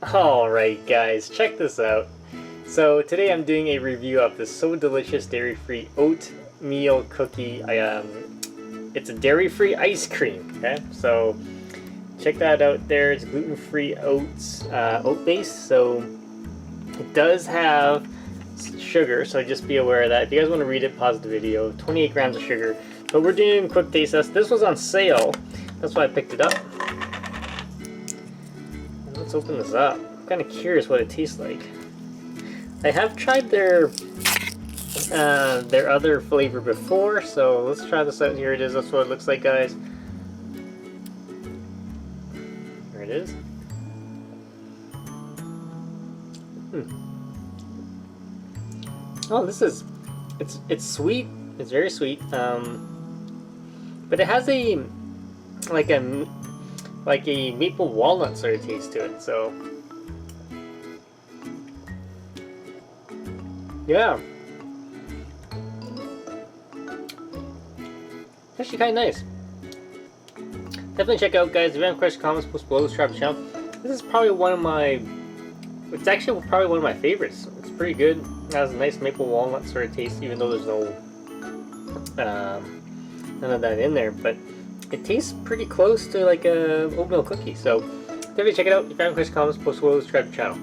Alright guys, check this out. So today I'm doing a review of this so delicious dairy-free oatmeal cookie. It's a dairy-free ice cream, okay? So check that out there. It's gluten-free oat base, so it does have sugar, so just be aware of that. If you guys want to read it, pause the video. 28 grams of sugar. But we're doing a quick taste test. This was on sale, that's why I picked it up. Let's open this up. I'm kind of curious what it tastes like. I have tried their other flavor before, so let's try this out. Here it is. That's what it looks like, guys. Here it is. Oh, this is it's sweet. It's very sweet. But it has a like a maple walnut sort of taste to it. So yeah, actually kind of nice. Definitely check it out, guys. If you have questions, comments, post below. Subscribe to the channel. This is probably one of my. It's actually probably one of my favorites. It's pretty good. It has a nice maple walnut sort of taste, even though there's no none of that in there. But it tastes pretty close to like a oatmeal cookie. So definitely check it out. If you have questions, comments, post below. Subscribe to the channel.